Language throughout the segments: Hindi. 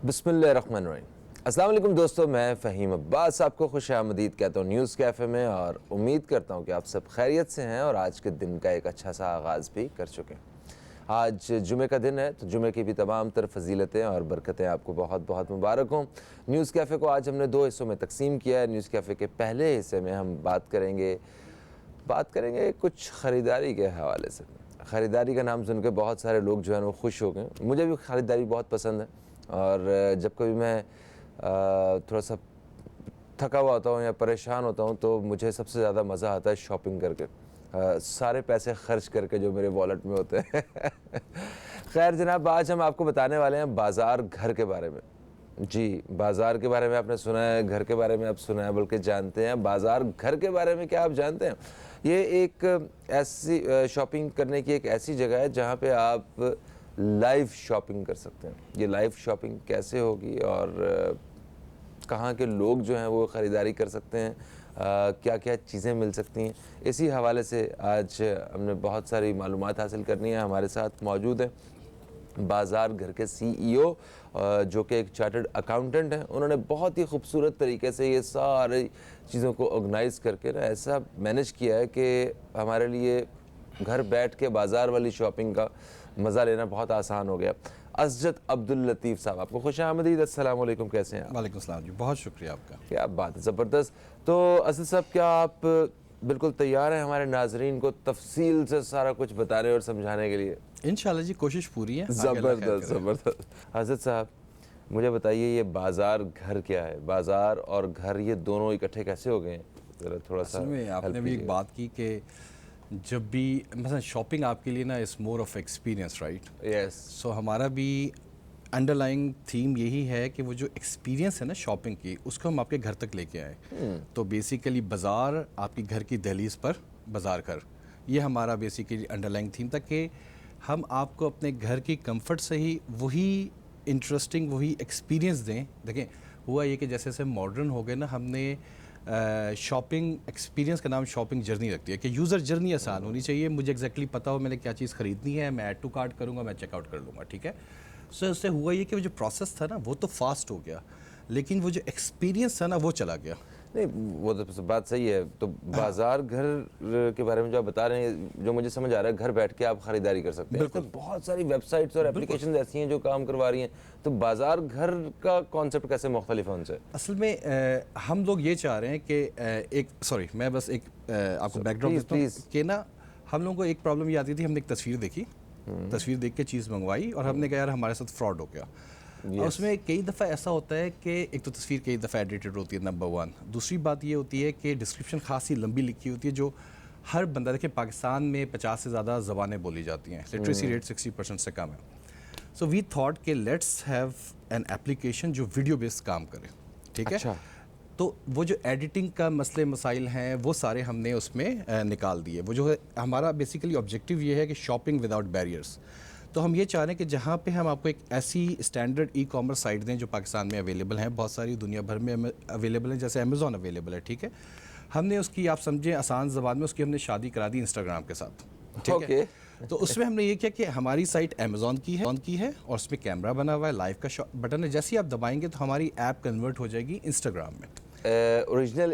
बिस्मिल्लाहिर्रहमानिर्रहीम। अस्सलाम वालेकुम दोस्तों, मैं फ़हीम अब्बास आपको खुश आमदीद कहता हूँ न्यूज़ कैफ़े में, और उम्मीद करता हूँ कि आप सब खैरियत से हैं और आज के दिन का एक अच्छा सा आगाज़ भी कर चुके हैं। आज जुमे का दिन है, तो जुमे की भी तमाम तर फजीलतें और बरकतें आपको बहुत बहुत मुबारक हों। न्यूज़ कैफ़े को आज हमने 2 हिस्सों में तकसीम किया है। न्यूज़ कैफ़े के पहले हिस्से में हम बात करेंगे कुछ ख़रीदारी के हवाले से। ख़रीदारी का नाम सुन के बहुत सारे लोग जो हैं वो खुश हो गए। मुझे भी ख़रीदारी बहुत पसंद है, और जब कभी मैं थोड़ा सा थका हुआ होता हूँ या परेशान होता हूँ तो मुझे सबसे ज़्यादा मज़ा आता है शॉपिंग करके, सारे पैसे खर्च करके जो मेरे वॉलेट में होते हैं। खैर जनाब, आज हम आपको बताने वाले हैं बाज़ार घर के बारे में। जी, बाज़ार के बारे में आपने सुना है, घर के बारे में आप सुना है, बल्कि जानते हैं बाज़ार घर के बारे में क्या आप जानते हैं? ये एक ऐसी शॉपिंग करने की एक ऐसी जगह है जहाँ पे आप लाइव शॉपिंग कर सकते हैं। ये लाइव शॉपिंग कैसे होगी और कहाँ के लोग जो हैं वो ख़रीदारी कर सकते हैं, क्या क्या चीज़ें मिल सकती हैं, इसी हवाले से आज हमने बहुत सारी मालूमात हासिल करनी है। हमारे साथ मौजूद है बाज़ार घर के CEO, जो कि एक चार्टर्ड अकाउंटेंट हैं। उन्होंने बहुत ही खूबसूरत तरीके से ये सारी चीज़ों को ऑर्गेनाइज़ करके ना ऐसा मैनेज किया है कि हमारे लिए घर बैठ के बाज़ार वाली शॉपिंग का मज़ा लेना बहुत आसान हो गया। असजद अब्दुल लतीफ़ साहब, आपको खुश आमदीद। अस्सलाम वालेकुम, कैसे हैं आप? वालेकुम सलाम जी, बहुत शुक्रिया आपका। क्या बात है, ज़बरदस्त। तो असद साहब, क्या आप बिल्कुल तैयार हैं हमारे नाजरीन को तफसील से सारा कुछ बताने और समझाने के लिए? इंशाल्लाह जी, कोशिश पूरी है। ज़बरदस्त ज़बरदस्त। असद साहब, मुझे बताइए ये बाज़ार घर क्या है? बाज़ार और घर ये दोनों इकट्ठे कैसे हो गए हैं? ज़रा थोड़ा सा असल में आपने भी एक बात की कि जब भी मतलब शॉपिंग आपके लिए ना is more of experience, right? Yes. So हमारा भी अंडरलाइंग थीम यही है कि वो जो एक्सपीरियंस है ना शॉपिंग की, उसको हम आपके घर तक लेके आए। तो बेसिकली बाज़ार आपकी घर की दहलीज़ पर बाज़ार घर, ये हमारा बेसिकली अंडरलाइंग थीम था कि हम आपको अपने घर की कंफर्ट से ही वही इंटरेस्टिंग वही एक्सपीरियंस दें। देखें, हुआ ये कि जैसे जैसे मॉडर्न हो गए ना, हमने शॉपिंग एक्सपीरियंस का नाम शॉपिंग जर्नी रख दिया कि यूज़र जर्नी आसान होनी चाहिए। मुझे एग्जैक्टली पता हो मैंने क्या चीज़ ख़रीदनी है, मैं ऐड टू कार्ट करूँगा, मैं चेकआउट कर लूँगा, ठीक है। सो इससे हुआ ये कि वो जो प्रोसेस था ना वो तो फास्ट हो गया, लेकिन वो जो एक्सपीरियंस था ना वो चला गया। नहीं, वो तो बात सही है। तो बाज़ार घर के बारे में जो आप बता रहे हैं, जो मुझे समझ आ रहा है, घर बैठ के आप ख़रीदारी कर सकते हैं। बिल्कुल। तो बहुत सारी वेबसाइट्स और एप्लीकेशन ऐसी हैं जो काम करवा रही हैं। तो बाज़ार घर का कॉन्सेप्ट कैसे मुख्तलिफ है उनसे? असल में हम लोग ये चाह रहे हैं कि मैं बस एक आपको बैकड्रॉप देता हूँ कि ना, हम लोगों को एक प्रॉब्लम ये आती थी। हमने एक तस्वीर देखी, तस्वीर देख के चीज़ मंगवाई और हमने कहा यार हमारे साथ फ्रॉड हो गया। और उसमें कई दफ़ा ऐसा होता है कि एक तो तस्वीर कई दफ़ा एडिटेड होती है, नंबर 1। दूसरी बात ये होती है कि डिस्क्रिप्शन खासी लंबी लिखी होती है, जो हर बंदा, देखिए पाकिस्तान में 50 से ज़्यादा ज़बानें बोली जाती हैं, लिटरेसी रेट 60% से कम है। सो वी थॉट कि लेट्स हैव एन एप्लीकेशन जो वीडियो बेस्ड काम करे, ठीक है। अच्छा। तो वो जो एडिटिंग का मसले मसाइल हैं वो सारे हमने उसमें निकाल दिए। वो जो है हमारा बेसिकली ऑब्जेक्टिव ये है कि शॉपिंग विदाउट बैरियर्स। तो हम ये चाह रहे हैं कि जहाँ पे हम आपको एक ऐसी स्टैंडर्ड ई कॉमर्स साइट दें जो पाकिस्तान में अवेलेबल हैं, बहुत सारी दुनिया भर में अवेलेबल हैं, जैसे अमेज़ॉन अवेलेबल है, ठीक है। हमने उसकी, आप समझें आसान ज़बान में, उसकी हमने शादी करा दी इंस्टाग्राम के साथ, ठीक है। तो उसमें हमने ये किया कि हमारी साइट अमेज़ॉन की है और उसमें कैमरा बना हुआ है, लाइव का बटन है, जैसे ही आप दबाएंगे तो हमारी ऐप कन्वर्ट हो जाएगी इंस्टाग्राम में। ओरिजिनल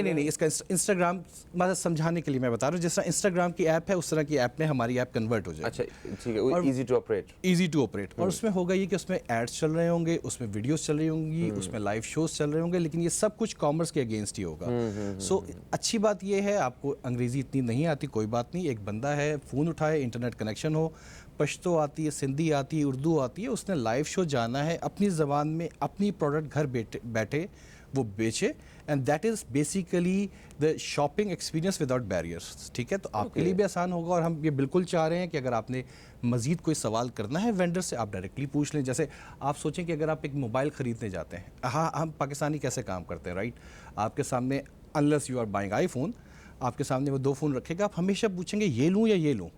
नहीं, इसका इंस्टाग्राम मतलब समझाने के लिए मैं बता रहा हूँ, जिस तरह इंस्टाग्राम की ऐप है उस तरह की ऐप में हमारी ऐप कन्वर्ट हो जाएगी। अच्छा, ठीक है, इजी टू ऑपरेट। और उसमें होगा ये कि उसमें एड्स चल रहे होंगे, उसमें वीडियोस चल रही होंगी, उसमें लाइव शोज चल रहे होंगे, लेकिन ये सब कुछ कॉमर्स के अगेंस्ट ही होगा। सो अच्छी बात ये है, आपको अंग्रेज़ी इतनी नहीं आती, कोई बात नहीं, एक बंदा है, फ़ोन उठाए, इंटरनेट कनेक्शन हो, पश्तो आती है, सिंधी आती है, उर्दू आती है, उसने लाइव शो जाना है, अपनी ज़बान में अपनी प्रोडक्ट घर बैठे वो बेचे, and that is basically the shopping experience without barriers, ठीक है। तो आपके लिए भी आसान होगा, और हम ये बिल्कुल चाह रहे हैं कि अगर आपने मज़ीद कोई सवाल करना है वेंडर से, आप डायरेक्टली पूछ लें। जैसे आप सोचें कि अगर आप एक मोबाइल ख़रीदने जाते हैं, हाँ, हम पाकिस्तानी कैसे काम करते हैं, राइट? आपके सामने, unless you are buying iPhone, आपके सामने वो 2 फ़ोन रखेगा, आप हमेशा पूछेंगे ये लूँ या ये लूँ,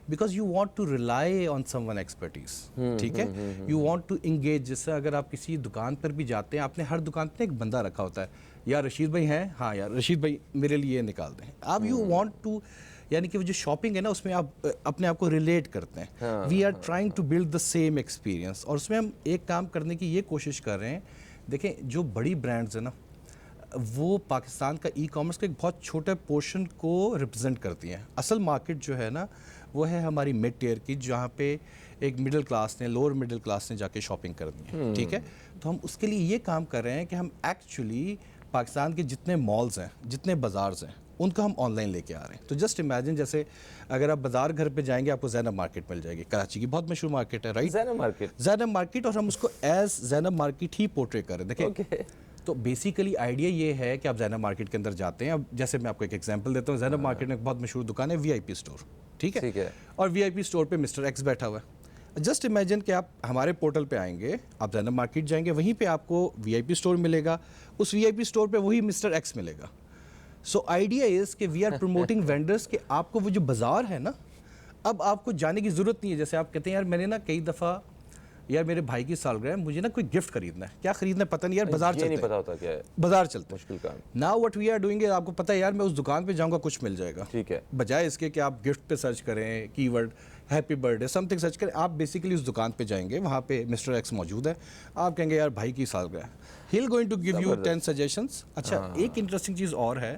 because you want to rely on someone expertise, ठीक है। You want to engage. जैसे अगर आप किसी दुकान पर भी जाते हैं, आपने हर दुकान पर एक बंदा रखा होता है, यार रशीद भाई हैं, हाँ यार रशीद भाई मेरे लिए निकाल दें। आप यू वांट टू यानी कि वो जो शॉपिंग है ना उसमें आप अपने आप को रिलेट करते हैं। We are trying to build the same experience, और उसमें हम एक काम करने की ये कोशिश कर रहे हैं। देखें, जो बड़ी ब्रांड्स हैं ना वो पाकिस्तान का ई कॉमर्स का एक बहुत छोटे पोर्शन को रिप्रेजेंट करती हैं। असल मार्केट जो है ना वो है हमारी मिड टियर की, जहाँ पे एक मिडिल क्लास ने, लोअर मिडिल क्लास ने जाके शॉपिंग करनी है। ठीक है, तो हम उसके लिए ये काम कर रहे हैं कि हम एक्चुअली पाकिस्तान के जितने मॉल्स हैं, जितने बाज़ार्स हैं, उनका हम ऑनलाइन लेके आ रहे हैं। तो जस्ट इमेजिन, जैसे अगर आप बाजार घर पे जाएंगे आपको ज़ैनब मार्केट मिल जाएगी, कराची की बहुत मशहूर मार्केट है, राइट? ज़ैनब मार्केट, और हम उसको एज ज़ैनब मार्केट ही पोर्ट्रे कर रहे हैं। देखिए, तो बेसिकली आइडिया ये है कि आप ज़ैनब मार्केट के अंदर जाते हैं। अब जैसे मैं आपको एक एग्जांपल देता हूँ, ज़ैनब मार्केट में एक बहुत मशहूर दुकान है वीआईपी स्टोर, ठीक है? और वीआईपी स्टोर पे मिस्टर एक्स बैठा हुआ है। जस्ट इमेजिन कि आप हमारे पोर्टल पे आएंगे, आप ज़ैनब मार्केट जाएंगे, वहीं पे आपको वीआईपी स्टोर मिलेगा, उस वीआईपी स्टोर पे वही मिस्टर एक्स मिलेगा। सो आइडिया इज़ कि वी आर प्रमोटिंग वेंडर्स कि आपको वो जो बाज़ार है ना, अब आपको जाने की ज़रूरत नहीं है। जैसे आप कहते हैं यार मैंने ना कई दफ़ा, यार मेरे भाई की सालगिरह है, मुझे ना कोई गिफ्ट खरीदना है, क्या खरीदना है पता नहीं यार, बाजार चलते नहीं पता होता क्या है, बाजार चलते मुश्किल काम। Now what we are doing, आपको पता है यार मैं उस दुकान पे जाऊंगा कुछ मिल जाएगा, ठीक है, बजाय इसके कि आप गिफ्ट पे सर्च करें, keyword happy birthday something search करें, आप बेसिकली उस दुकान पे जाएंगे, वहाँ पे मिस्टर एक्स मौजूद है, आप कहेंगे यार भाई की सालगिरह है, he will going to give you 10 suggestions. अच्छा, एक इंटरेस्टिंग चीज़ और है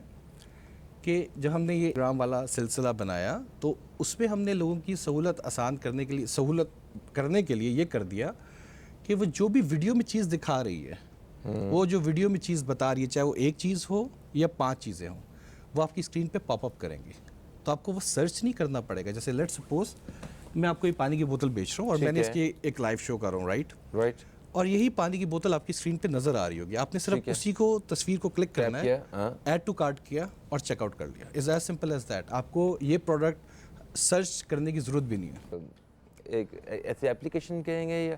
कि जब हमने ये प्रोग्राम वाला सिलसिला बनाया तो उसमें हमने लोगों की सहूलत आसान करने के लिए, सहूलत करने के लिए ये कर दिया कि वो जो भी वीडियो में चीज़ दिखा रही है, वो जो वीडियो में चीज़ बता रही है, चाहे वो एक चीज़ हो या 5 चीज़ें हों, वो आपकी स्क्रीन पे पॉपअप करेंगे। तो आपको वो सर्च नहीं करना पड़ेगा। जैसे लेट्स सपोज मैं आपको ये पानी की बोतल बेच रहा हूँ और मैंने इसकी एक लाइव शो कर रहा हूँ, राइट, और यही पानी की बोतल आपकी स्क्रीन पे नज़र आ रही होगी, आपने सिर्फ उसी को, तस्वीर को क्लिक करना है, ऐड टू कार्ट किया और चेकआउट कर लिया। Is as simple as that. आपको ये प्रोडक्ट सर्च करने की ज़रूरत भी नहीं है। एक ऐसे एप्लीकेशन कहेंगे या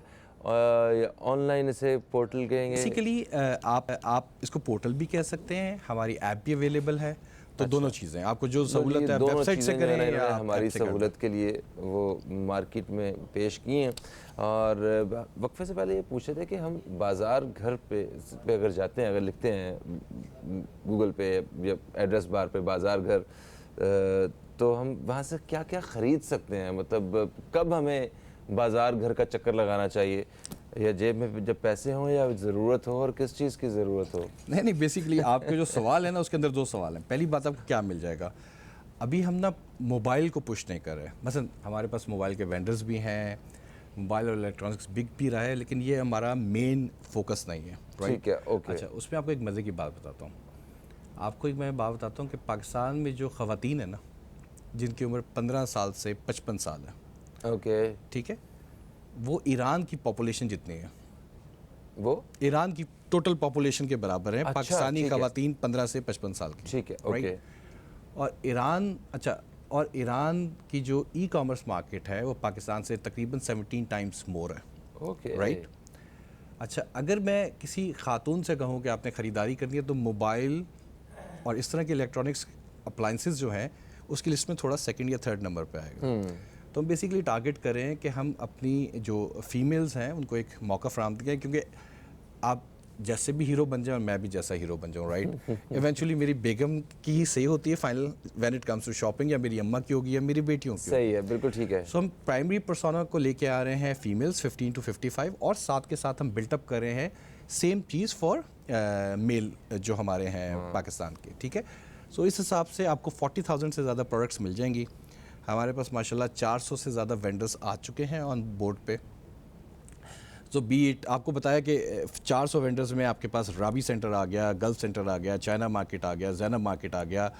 ऑनलाइन इसे पोर्टल कहेंगे? बेसिकली आप इसको पोर्टल भी कह सकते हैं, हमारी ऐप भी अवेलेबल है। तो दोनों चीज़ें आपको जो सहूलत है वेबसाइट से करें या हमारी सहूलत के लिए वो मार्केट में पेश की हैं। और वक्फे से पहले ये पूछे थे कि हम बाज़ार घर पे अगर जाते हैं, अगर लिखते हैं गूगल पे या एड्रेस बार पे बाज़ार घर, तो हम वहाँ से क्या क्या ख़रीद सकते हैं? मतलब कब हमें बाज़ार घर का चक्कर लगाना चाहिए, या जेब में जब पैसे हों या ज़रूरत हो, और किस चीज़ की ज़रूरत हो? नहीं, बेसिकली आपके जो सवाल है ना उसके अंदर 2 सवाल हैं। पहली बात, आपको क्या मिल जाएगा? अभी हम ना मोबाइल को पुश नहीं कर रहे हैं। मसलन हमारे पास मोबाइल के वेंडर्स भी हैं, मोबाइल और इलेक्ट्रॉनिक्स बिक भी रहा है, लेकिन ये हमारा मेन फोकस नहीं है, राइट? ठीक है, ओके। अच्छा, उसमें आपको एक मज़े की बात बताता हूँ। आपको एक मैं बात बताता हूँ कि पाकिस्तान में जो ख़वातीन है ना, जिनकी उम्र 15 साल से 55 साल है, ओके, ठीक है, वो ईरान की पॉपुलेशन जितनी है, वो ईरान की टोटल पॉपुलेशन के बराबर है। अच्छा, पाकिस्तानी ख़वातीन 15 से 55 साल की, ठीक है, ओके। और ईरान, अच्छा, और ईरान की जो ई कॉमर्स मार्केट है वो पाकिस्तान से तकरीबन 17 टाइम्स मोर है, ओके, राइट? अच्छा, अगर मैं किसी खातून से कहूँ कि आपने ख़रीदारी करनी है तो मोबाइल और इस तरह के इलेक्ट्रॉनिक्स अप्लाइंसेस जो हैं उसकी लिस्ट में थोड़ा सेकंड या थर्ड नंबर पे आएगा। तो हम बेसिकली टारगेट करें कि हम अपनी जो फीमेल्स हैं उनको एक मौका फराहम दें, क्योंकि आप जैसे भी हीरो बन जाए और मैं भी जैसा हीरो बन जाऊँ, राइट? इवेंचुअली मेरी बेगम की ही सही होती है final when it comes to shopping, या मेरी अम्मा की होगी या मेरी बेटियों की। सही है, बिल्कुल ठीक है। सो हम प्राइमरी पर्सोना को लेके आ रहे हैं फीमेल्स 15 to 55, और साथ के साथ हम बिल्टअप कर रहे हैं सेम चीज़ फॉर मेल जो हमारे हैं पाकिस्तान के, ठीक है? सो इस हिसाब से आपको 40,000 से ज़्यादा प्रोडक्ट्स मिल जाएंगी। हमारे पास माशाल्लाह 400 से ज़्यादा वेंडर्स आ चुके हैं ऑन बोर्ड पे। तो बीट आपको बताया कि 400 वेंडर्स में आपके पास राबी सेंटर आ गया, गल्फ सेंटर आ गया, चाइना मार्केट आ गया, ज़ैनब मार्केट आ गया,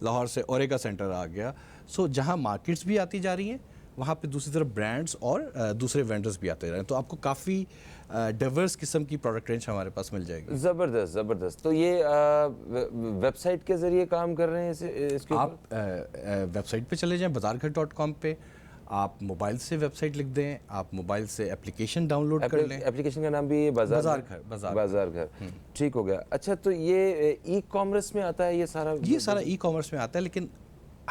लाहौर से ओरेगा सेंटर आ गया। सो जहाँ मार्केट्स भी आती जा रही हैं, वहाँ पे दूसरी तरफ ब्रांड्स और दूसरे वेंडर्स भी आते जा रहे हैं। तो आपको काफ़ी डाइवर्स किस्म की प्रोडक्ट रेंज हमारे पास मिल जाएगी। ज़बरदस्त, ज़बरदस्त। तो ये वेबसाइट के ज़रिए काम कर रहे हैं इसके? आप वेबसाइट पे चले जाएं, bazaarghar.com पे, आप मोबाइल से वेबसाइट लिख दें, आप मोबाइल से एप्लीकेशन डाउनलोड कर लें। एप्लीकेशन का नाम भी बाज़ार घर, ठीक हो गया। अच्छा, तो ये ई कॉमर्स में आता है ये सारा? ये सारा ई कॉमर्स में आता है, लेकिन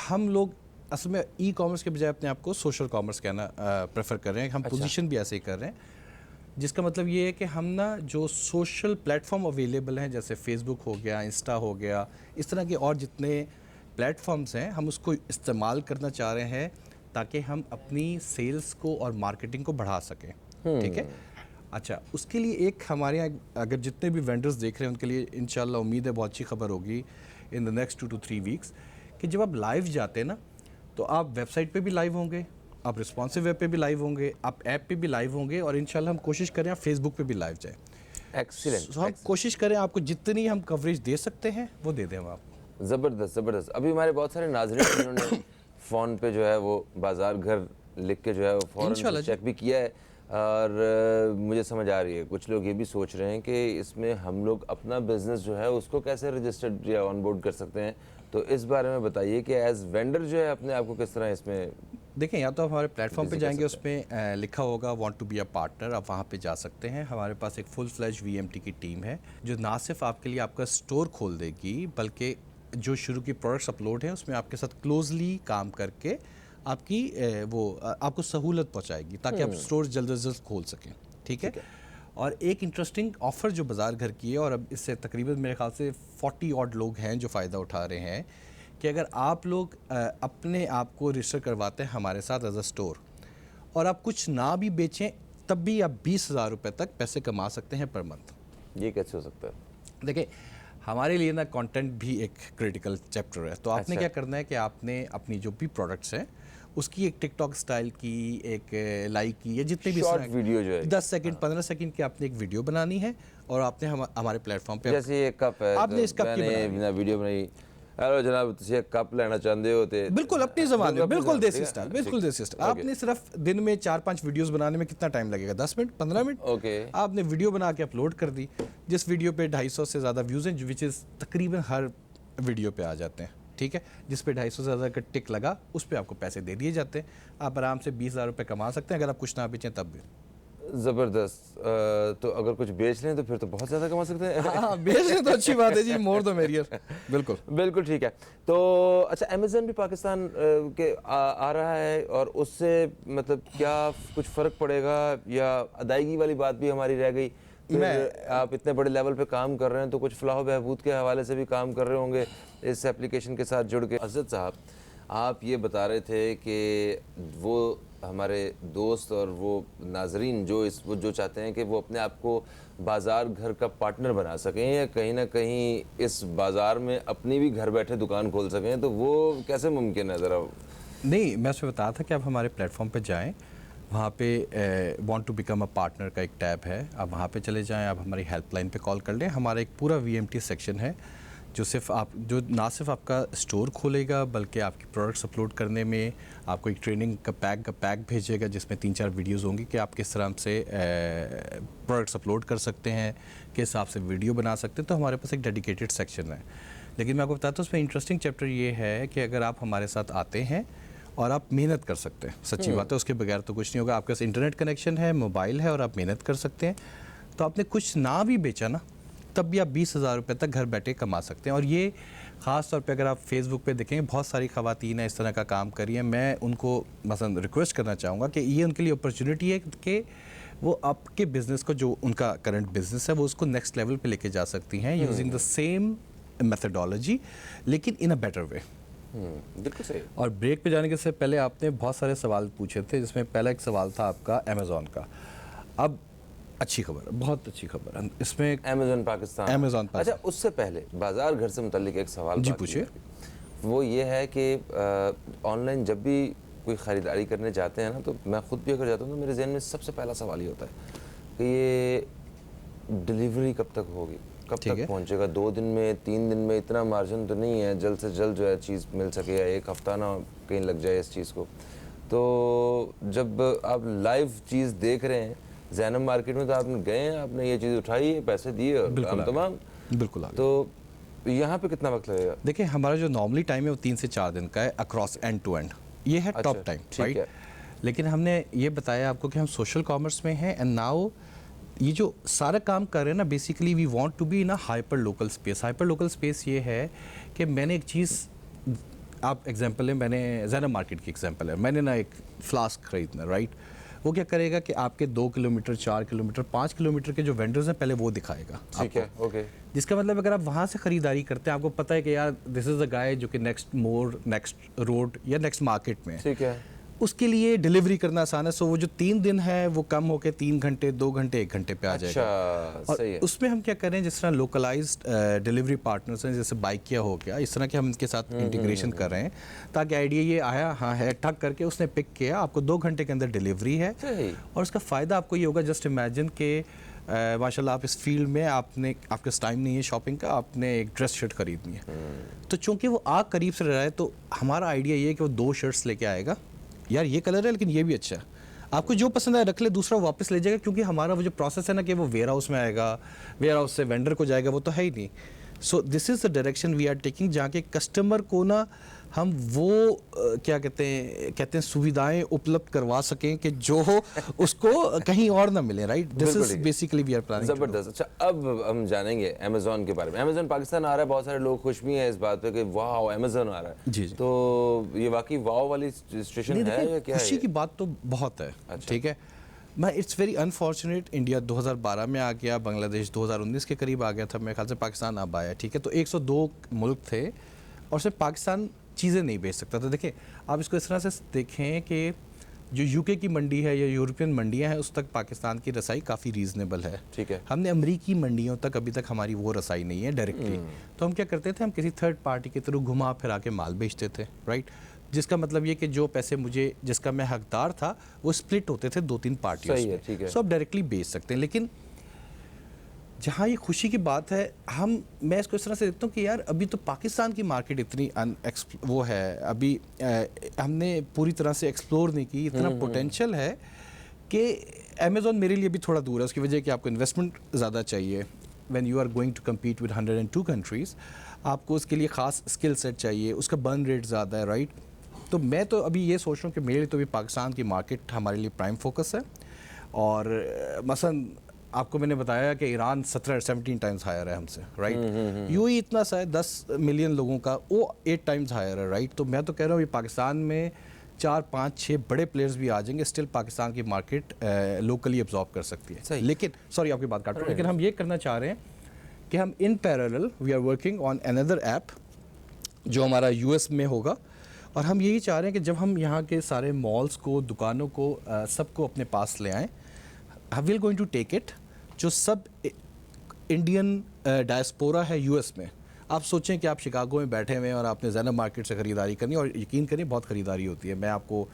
हम लोग असल में ई कॉमर्स के बजाय अपने आप को सोशल कॉमर्स कहना प्रेफर कर रहे हैं। हम पोजीशन भी ऐसे ही कर रहे हैं, जिसका मतलब ये है कि हम ना जो सोशल प्लेटफॉर्म अवेलेबल हैं, जैसे फेसबुक हो गया, इंस्टा हो गया, इस तरह के और जितने प्लेटफॉर्म्स हैं हम उसको इस्तेमाल करना चाह रहे हैं ताकि हम अपनी सेल्स को और मार्केटिंग को बढ़ा सकें, ठीक है। अच्छा, उसके लिए एक हमारे यहाँ अगर जितने भी वेंडर्स देख रहे हैं उनके लिए इंशाल्लाह उम्मीद है बहुत अच्छी खबर होगी in the next 2 to 3 weeks कि जब आप लाइव जाते हैं ना तो आप वेबसाइट पे भी लाइव होंगे, आप रिस्पॉन्सिव वेब पे भी लाइव होंगे, आप ऐप पे भी लाइव होंगे और इंशाल्लाह हम कोशिश करें आप फेसबुक पे भी लाइव जाएं। एक्सीलेंट। हम कोशिश करें आपको जितनी हम कवरेज दे सकते हैं वो दे दें हम आपको। ज़बरदस्त ज़बरदस्त। अभी हमारे बहुत सारे नाज़रीन जिन्होंने फ़ोन पे जो है वो बाज़ार घर लिख के जो है वो फ़ौरन चेक भी किया है और मुझे समझ आ रही है। कुछ लोग ये भी सोच रहे हैं कि इसमें हम लोग अपना बिज़नेस जो है उसको कैसे रजिस्टर्ड या ऑनबोर्ड कर सकते हैं, तो इस बारे में बताइए कि एज वेंडर जो है अपने आप को किस तरह इसमें। देखें, या तो हमारे प्लेटफॉर्म पे जाएंगे, उसमें लिखा होगा want to be a partner, आप वहाँ पे जा सकते हैं। हमारे पास एक फुल फ्लैश VMT की टीम है जो ना सिर्फ आपके लिए आपका स्टोर खोल देगी बल्कि जो शुरू की प्रोडक्ट्स अपलोड हैं उसमें आपके साथ क्लोजली काम करके आपकी आपको सहूलत पहुँचाएगी ताकि आप स्टोर जल्द से जल्द खोल सकें, ठीक है। और एक इंटरेस्टिंग ऑफ़र जो बाज़ार घर की है और अब इससे तकरीबन मेरे ख्याल से 40 ऑड लोग हैं जो फ़ायदा उठा रहे हैं कि अगर आप लोग अपने आप को रजिस्टर करवाते हैं हमारे साथ एज अ स्टोर और आप कुछ ना भी बेचें तब भी आप 20,000 रुपये तक पैसे कमा सकते हैं पर मंथ। ये कैसे हो सकता है? देखिए, हमारे लिए ना कंटेंट भी एक क्रिटिकल चैप्टर है, तो आपने क्या करना है कि आपने अपनी जो भी प्रोडक्ट्स हैं उसकी एक टिकटॉक स्टाइल की एक लाइक की या जितने भी शॉर्ट वीडियो जो है 10 सेकंड 15 सेकंड की आपने एक वीडियो बनानी है और आपने हमारे प्लेटफॉर्म पे जैसे ये कप है आपने इस कप की मैंने वीडियो बनाई, हेलो जनाब तुम ये कप लेना चाहते हो ते बिल्कुल अपनी ज़बान में, बिल्कुल देसी स्टाइल, बिल्कुल देसी स्टाइल। आपने सिर्फ दिन में 4-5 वीडियोस बनाने में कितना टाइम लगेगा? 10 मिनट 15 मिनट। ओके, आपने वीडियो बना के अपलोड कर दी, जिस वीडियो पे 250 से ज़्यादा व्यूज़ हैं, विच इज़ तकरीबन हर वीडियो पे आ जाते हैं, ठीक है। जिस पे 250 से ज़्यादा का टिक लगा उस पर आपको पैसे दे दिए जाते हैं, आप आराम से 20,000 रुपये कमा सकते हैं अगर आप कुछ ना बेचें तब भी। ज़बरदस्त। तो अगर कुछ बेच लें तो फिर तो बहुत ज़्यादा कमा सकते हैं। हाँ, बेच लें तो अच्छी बात है जी, मोर द मेरियर। बिल्कुल बिल्कुल ठीक है। तो अच्छा, अमेज़न भी पाकिस्तान के आ रहा है और उससे मतलब क्या कुछ फ़र्क पड़ेगा या अदायगी वाली बात भी हमारी रह गई? फिर आप इतने बड़े लेवल पे काम कर रहे हैं तो कुछ फलाह बहबूद के हवाले से भी काम कर रहे होंगे इस एप्लीकेशन के साथ जुड़ के। अज़द साहब, आप ये बता रहे थे कि वो हमारे दोस्त और वो नाजरीन वो जो चाहते हैं कि वो अपने आप को बाज़ार घर का पार्टनर बना सकें या कहीं ना कहीं इस बाज़ार में अपनी भी घर बैठे दुकान खोल सकें, तो वो कैसे मुमकिन है ज़रा? नहीं, मैं उसमें बताया था कि आप हमारे प्लेटफॉर्म पे जाएं, वहाँ पे want to become a partner का एक टैब है, आप वहाँ पे चले जाएं, आप हमारी हेल्पलाइन पे कॉल कर लें। हमारा एक पूरा VMT सेक्शन है जो ना सिर्फ आपका स्टोर खोलेगा बल्कि आपकी प्रोडक्ट्स अपलोड करने में आपको एक ट्रेनिंग का पैक भेजेगा जिसमें 3-4 वीडियोस होंगी कि आप किस तरह से प्रोडक्ट्स अपलोड कर सकते हैं, किस हिसाब से वीडियो बना सकते हैं। तो हमारे पास एक डेडिकेटेड सेक्शन है। लेकिन मैं आपको बताता हूँ उसमें इंटरेस्टिंग चैप्टर ये है कि अगर आप हमारे साथ आते हैं और आप मेहनत कर सकते हैं, सच्ची बात है, उसके बगैर तो कुछ नहीं होगा। आपके पास इंटरनेट कनेक्शन है, मोबाइल है और आप मेहनत कर सकते हैं, तो आपने कुछ ना भी बेचा ना तब भी आप 20,000 रुपये तक घर बैठे कमा सकते हैं। और ये ख़ास तौर पे अगर आप फेसबुक पे देखेंगे बहुत सारी ख़वातीन हैं इस तरह का काम कर रही हैं। मैं उनको मसलन रिक्वेस्ट करना चाहूँगा कि ये उनके लिए अपॉर्चुनिटी है कि वो आपके बिज़नेस को, जो उनका करंट बिज़नेस है, वो उसको नेक्स्ट लेवल पे लेके जा सकती हैं यूजिंग द सेम मेथडोलॉजी लेकिन इन अ बेटर वे। बिल्कुल सही। और ब्रेक पे जाने से पहले आपने बहुत सारे सवाल पूछे थे, जिसमें पहला एक सवाल था आपका अमेज़ॉन का। अब अच्छी खबर, बहुत अच्छी खबर इसमें, अमेज़ॉन पाकिस्तान। अच्छा, उससे पहले बाज़ार घर से मुतल्लिक एक सवाल जी पूछिए। वो ये है कि ऑनलाइन जब भी कोई ख़रीदारी करने जाते हैं ना, तो मैं ख़ुद भी अगर जाता हूँ तो मेरे जहन में सबसे पहला सवाल ये होता है कि ये डिलीवरी कब तक होगी, कब तक पहुँचेगा? 2 दिन में, 3 दिन में? इतना मार्जिन तो नहीं है जल्द से जल्द जो है चीज़ मिल सके, या एक हफ़्ता ना कहीं लग जाए इस चीज़ को? तो जब आप लाइव चीज़ देख रहे हैं ज़ैनब मार्केट में, तो आपने गए हैं, आपने ये चीज़ उठाई, पैसे दिए और काम तमाम। बिल्कुल। तो यहाँ पे कितना वक्त लगेगा? देखिए, हमारा जो नॉर्मली टाइम है वो 3 से 4 दिन का है अक्रॉस एंड टू एंड, ये है टॉप टाइम, राइट। लेकिन हमने ये बताया आपको कि हम सोशल कॉमर्स में हैं एंड नाउ ये जो सारा काम कर रहे हैं ना, basically we want to be in a hyper local space. Hyper local space ये है कि मैंने एक चीज़, आप एग्जांपल है, मैंने ज़ैनब मार्केट की एग्जांपल है, मैंने ना एक फ्लास्क खरीदना, राइट, वो क्या करेगा कि आपके 2 किलोमीटर, 4 किलोमीटर, 5 किलोमीटर के जो वेंडर्स हैं पहले वो दिखाएगा। ठीक है, ओके। जिसका मतलब अगर आप वहाँ से ख़रीदारी करते हैं, आपको पता है कि यार दिस इज़ द गाय जो कि नेक्स्ट मोड़, नेक्स्ट रोड या नेक्स्ट मार्केट में है, ठीक है, उसके लिए डिलीवरी करना आसान है। सो वो जो 3 दिन है वो कम होके 3 घंटे, 2 घंटे, 1 घंटे पे आ जाएगा। अच्छा, सही है। और उसमें हम क्या करें, जिस तरह लोकलाइज्ड डिलीवरी पार्टनर्स हैं, जैसे बाइकिया हो गया, इस तरह के हम इनके साथ इंटीग्रेशन कर रहे हैं, ताकि आइडिया ये आया, हाँ है, ठग करके उसने पिक किया, आपको 2 घंटे के अंदर डिलीवरी है। सही। और उसका फ़ायदा आपको ये होगा, जस्ट इमेजिन के माशाल्लाह आप इस फील्ड में, आपके पास टाइम नहीं है शॉपिंग का, आपने एक ड्रेस शर्ट खरीदनी है, तो चूंकि वो आग करीब से रहा है, तो हमारा आइडिया ये है कि वो 2 शर्ट्स लेके आएगा, यार ये कलर है लेकिन ये भी अच्छा है, आपको जो पसंद है रख ले, दूसरा वापस ले जाएगा, क्योंकि हमारा वो जो प्रोसेस है ना कि वो वेयर हाउस में आएगा, वेयर हाउस से वेंडर को जाएगा, वो तो है ही नहीं। So this is the direction we are taking, जहाँ के कस्टमर को ना हम वो क्या कहते हैं सुविधाएं उपलब्ध करवा सकें कि जो उसको कहीं और ना मिले, right. This is basically we are planning. जबरदस्त। अच्छा, अब हम जानेंगे अमेज़न के बारे में। अमेज़न पाकिस्तान आ रहा है, बहुत सारे लोग खुश भी हैं इस बात पे कि वाओ अमेज़न आ रहा है। जी जी। तो ये वाकई वाओ वाली सिचुएशन है या क्या है? खुशी की बात तो बहुत है। अच्छा। ठीक है, मैं इट्स वेरी अनफॉर्चुनेट, इंडिया 2012 में आ गया, बांग्लादेश 2019 के करीब आ गया था, मेरे ख्याल से पाकिस्तान अब आया। ठीक है, तो 102 मुल्क थे और सिर्फ पाकिस्तान चीज़ें नहीं बेच सकता था। देखिए आप इसको इस तरह से देखें कि जो यूके की मंडी है या यूरोपियन मंडियां हैं, उस तक पाकिस्तान की रसाई काफ़ी रीज़नेबल है। ठीक है। हमने अमरीकी मंडियों तक अभी तक हमारी वो रसाई नहीं है डायरेक्टली, तो हम क्या करते थे, हम किसी थर्ड पार्टी के थ्रू घुमा फिरा के माल बेचते थे, राइट। जिसका मतलब ये कि जो पैसे मुझे, जिसका मैं हकदार था, वो स्प्लिट होते थे 2-3 पार्टियों सही है, ठीक है। सो आप डायरेक्टली बेच सकते हैं। लेकिन जहाँ ये खुशी की बात है, मैं इसको इस तरह से देखता हूँ कि यार अभी तो पाकिस्तान की मार्केट इतनी वो है, अभी हमने पूरी तरह से एक्सप्लोर नहीं की, इतना पोटेंशियल है कि अमेज़न मेरे लिए भी थोड़ा दूर है। उसकी वजह कि आपको इन्वेस्टमेंट ज़्यादा चाहिए। When you are going to compete with 102 countries, आपको उसके लिए ख़ास स्किल सेट चाहिए, उसका बर्न रेट ज़्यादा है, राइट। तो मैं तो अभी ये सोच रहा हूँ कि मेरे लिए तो अभी पाकिस्तान की मार्केट हमारे लिए प्राइम फोकस है। और मसलन आपको मैंने बताया कि ईरान 17 टाइम्स हायर है हमसे, राइट। यूएई इतना सा है 10 मिलियन लोगों का, वो 8 टाइम्स हायर है, राइट। तो मैं तो कह रहा हूँ ये पाकिस्तान में 4, 5, 6 बड़े प्लेयर्स भी आ जाएंगे, स्टिल पाकिस्तान की मार्केट लोकली एब्जॉर्ब कर सकती है। लेकिन सॉरी आपकी बात काट रहा हूँ, लेकिन हम ये करना चाह रहे हैं कि हम in parallel we are working on another app जो हमारा यूएस में होगा, और हम यही चाह रहे हैं कि जब हम यहाँ के सारे मॉल्स को, दुकानों को, सबको अपने पास ले आएँ, we will going to take it, जो सब इंडियन डायस्पोरा है यूएस में। आप सोचें कि आप शिकागो में बैठे हुए हैं और आपने ज़ैनब मार्केट से ख़रीदारी करनी, और यकीन करिए बहुत ख़रीदारी होती है, मैं आपको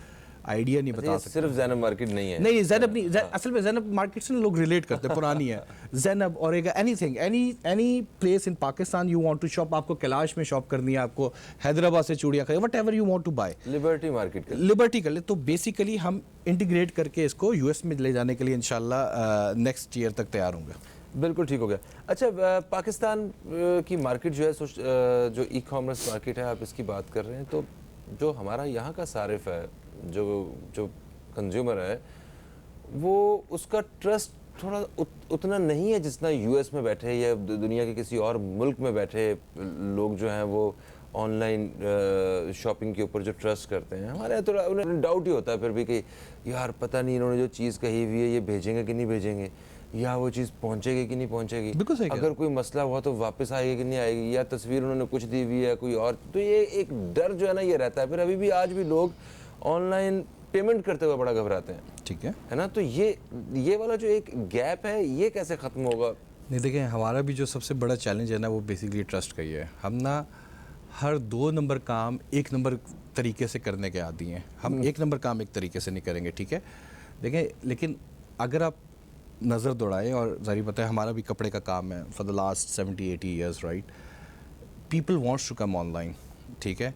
आइडिया नहीं बता सकता। सिर्फ ज़ैनब मार्केट नहीं है। नहीं, ज़ैनब नहीं, असल में ज़ैनब मार्केट से लोग रिलेट करते हैं, पुरानी है ज़ैनब। और एक anything, any place in Pakistan you want to shop, आपको कैलाश में शॉप करनी है, आपको हैदराबाद से चूड़ियाँ खरीद, whatever you want to buy, Liberty market Liberty कर ले। तो बेसिकली हम इंटीग्रेट करके इसको यूएस में ले जाने के लिए इंशाल्लाह नेक्स्ट ईयर तक तैयार होंगे। बिल्कुल ठीक हो गया। अच्छा, पाकिस्तान की मार्केट जो है, जो ई कॉमर्स मार्केट है, आप इसकी बात कर रहे हैं, तो जो हमारा यहाँ का सारिफ है, जो कंज्यूमर है, वो उसका ट्रस्ट थोड़ा उतना नहीं है जितना यूएस में बैठे या दुनिया के किसी और मुल्क में बैठे लोग जो हैं वो ऑनलाइन शॉपिंग के ऊपर जो ट्रस्ट करते हैं। हमारे यहाँ थोड़ा उन्हें डाउट ही होता है फिर भी कि यार पता नहीं इन्होंने जो चीज़ कही हुई है ये भेजेंगे कि नहीं भेजेंगे, या वो चीज़ पहुंचेगी कि नहीं पहुंचेगी, बिल्कुल सही अगर कोई मसला हुआ तो वापस आएगी कि नहीं आएगी, या तस्वीर उन्होंने कुछ दी हुई है कोई और। तो ये एक डर जो है ना ये रहता है। फिर अभी भी आज भी लोग ऑनलाइन पेमेंट करते हुए बड़ा घबराते हैं, ठीक है ना। तो ये वाला जो एक गैप है ये कैसे ख़त्म होगा? नहीं, देखें हमारा भी जो सबसे बड़ा चैलेंज है ना, वो बेसिकली ट्रस्ट का ही है। हम ना हर 2 नंबर काम 1 नंबर तरीके से करने के आदी हैं। हम 1 नंबर काम 1 तरीके से नहीं करेंगे, ठीक है। देखें, लेकिन अगर आप नज़र दौड़ाएं, और ज़ाहिर पता है हमारा भी कपड़े का काम है for the last 70-80 years, right. People wants to come online, ठीक है।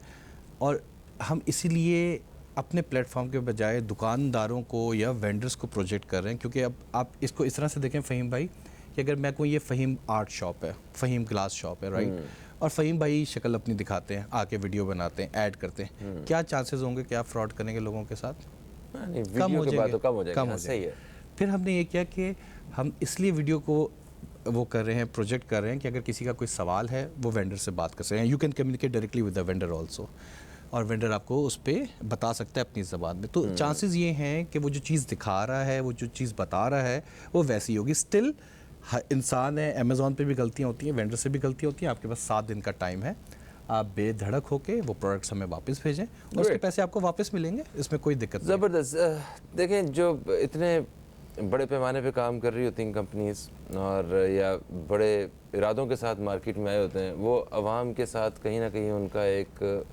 और हम इसीलिए अपने प्लेटफॉर्म के बजाय दुकानदारों को या वेंडर्स को प्रोजेक्ट कर रहे हैं, क्योंकि अब आप इसको इस तरह से देखें फ़हीम भाई, कि अगर मैं कोई, ये फ़हीम आर्ट शॉप है, फ़हीम ग्लास शॉप है, राइट, और फ़हीम भाई शक्ल अपनी दिखाते हैं, आके वीडियो बनाते हैं, ऐड करते हैं, क्या चांसेस होंगे कि आप फ्रॉड करेंगे लोगों के साथ? कम हो जाएगा। सही है। फिर हमने ये किया कि हम इसलिए वीडियो को वो कर रहे हैं, प्रोजेक्ट कर रहे हैं कि अगर किसी का कोई सवाल है वो वेंडर से बात कर सकते हैं। You can communicate directly with the vendor also. और वेंडर आपको उस पर बता सकता है अपनी ज़बान में। तो चांसेस ये हैं कि वो जो चीज़ दिखा रहा है, वो जो चीज़ बता रहा है, वो वैसी होगी। स्टिल इंसान है, अमेज़ॉन पे भी गलतियाँ होती हैं, वेंडर से भी गलतियाँ होती हैं। आपके पास 7 दिन का टाइम है, आप बेधड़क होके वो प्रोडक्ट्स हमें वापस भेजें और उसके पैसे आपको वापस मिलेंगे, इसमें कोई दिक्कत नहीं। ज़बरदस्त। देखें, जो इतने बड़े पैमाने पे काम कर रही होती हैं कंपनीज और या बड़े इरादों के साथ मार्केट में आए होते हैं, वो अवाम के साथ कहीं ना कहीं उनका एक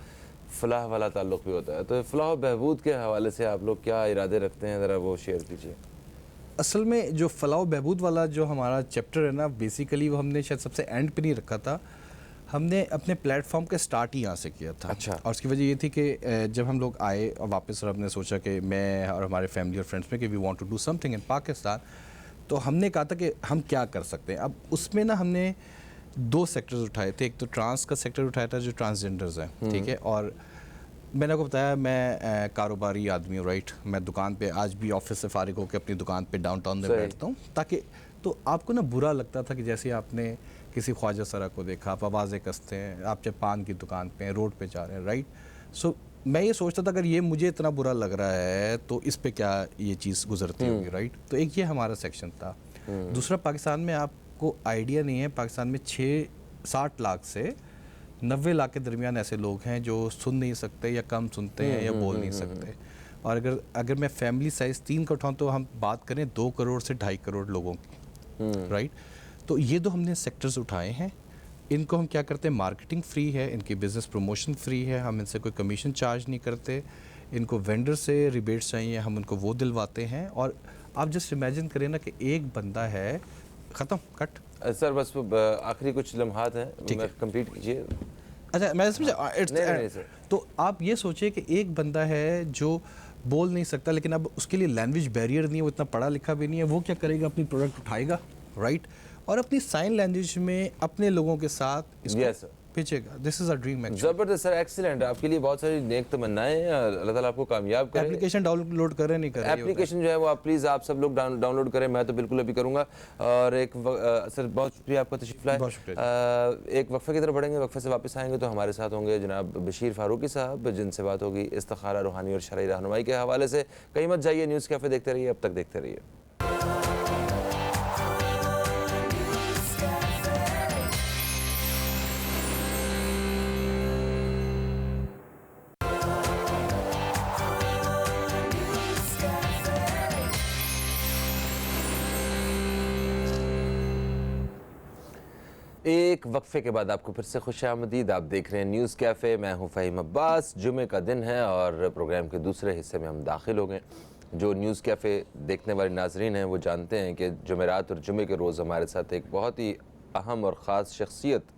फलाह वाला ताल्लुक़ भी होता है। तो फलाह बहबूद के हवाले से आप लोग क्या इरादे रखते हैं, ज़रा वो शेयर कीजिए। असल में जो फलाह बहबूद वाला जो हमारा चैप्टर है ना, बेसिकली वो हमने शायद सबसे एंड पे नहीं रखा था, हमने अपने प्लेटफॉर्म के स्टार्ट ही यहाँ से किया था। अच्छा। और उसकी वजह ये थी कि जब हम लोग आए और वापस और हमने सोचा कि मैं और हमारे फैमिली और फ्रेंड्स में कि we want to do something in Pakistan, तो हमने कहा था कि हम क्या कर सकते हैं। अब उसमें ना हमने 2 सेक्टर्स उठाए थे। एक तो ट्रांस का सेक्टर उठाया था जो ट्रांसजेंडर्स हैं, ठीक है। और मैंने आपको बताया मैं कारोबारी आदमी हूँ, राइट। मैं दुकान पे आज भी ऑफिस से फारिग होकर अपनी दुकान पे डाउनटाउन में बैठता हूँ, ताकि तो आपको ना बुरा लगता था कि जैसे आपने किसी ख्वाजा सरा को देखा, आप आवाज़ें कसते हैं, आप जब पान की दुकान पे हैं, रोड पे जा रहे हैं, राइट। सो मैं ये सोचता था अगर ये मुझे इतना बुरा लग रहा है तो इस पे क्या ये चीज़ गुजरती होगी, राइट। तो एक ये हमारा सेक्शन था। दूसरा, पाकिस्तान में आपको आइडिया नहीं है, पाकिस्तान में 60 लाख से 90 लाख के दरमियान ऐसे लोग हैं जो सुन नहीं सकते या कम सुनते हैं या बोल नहीं सकते। और अगर मैं फैमिली साइज़ 3 का उठाऊँ तो हम बात करें 2 करोड़ से 2.5 करोड़ लोगों की, राइट। तो ये 2 हमने सेक्टर्स उठाए हैं। इनको हम क्या करते हैं, मार्केटिंग फ्री है, इनकी बिज़नेस प्रमोशन फ्री है, हम इनसे कोई कमीशन चार्ज नहीं करते। इनको वेंडर से रिबेट्स चाहिए, हम उनको वो दिलवाते हैं। और आप जस्ट इमेजिन करें ना कि एक बंदा है, ख़त्म, कट। सर बस आखिरी कुछ लम्हात हैं, मैं कंप्लीट कीजिए। अच्छा, मैं समझा। नहीं, सर। तो आप ये सोचिए कि एक बंदा है जो बोल नहीं सकता, लेकिन अब उसके लिए लैंग्वेज बैरियर नहीं है, वो इतना पढ़ा लिखा भी नहीं है। वो क्या करेगा, अपनी प्रोडक्ट उठाएगा, राइट, और अपनी साइन लैंग्वेज में अपने लोगों के साथ इसको भेजेगा। This is a dream actually. ज़बरदस्त सर, एक्सीलेंट। आपके लिए बहुत सारी नेक तमन्नाएं हैं, अल्लाह ताला आपको कामयाब करे। एप्लीकेशन डाउनलोड करें नहीं करें, एप्लीकेशन जो है वो आप प्लीज़ आप सब लोग डाउनलोड करें, मैं तो बिल्कुल अभी करूँगा। और सर बहुत शुक्रिया आपका तशरीफ़ लाए। बहुत शुक्रिया। एक वक्फे की तरफ बढ़ेंगे, वक्फे से वापस आएंगे तो हमारे साथ होंगे जनाब बशीर फारूकी साहब, जिनसे बात होगी इस्तिखारा, रूहानी और शरई रहनुमाई के हवाले से। कहीं मत जाइए, न्यूज़ कैफ़े देखते रहिए, अब तक देखते रहिए। एक वक्फे के बाद आपको फिर से खुशामदीद। आप देख रहे हैं न्यूज़ कैफ़े, मैं हूं फ़हीम अब्बास। जुमे का दिन है और प्रोग्राम के दूसरे हिस्से में हम दाखिल हो गए। जो न्यूज़ कैफ़े देखने वाले नाजरीन हैं वो जानते हैं कि जुमेरात और जुमे के रोज़ हमारे साथ एक बहुत ही अहम और ख़ास शख्सियत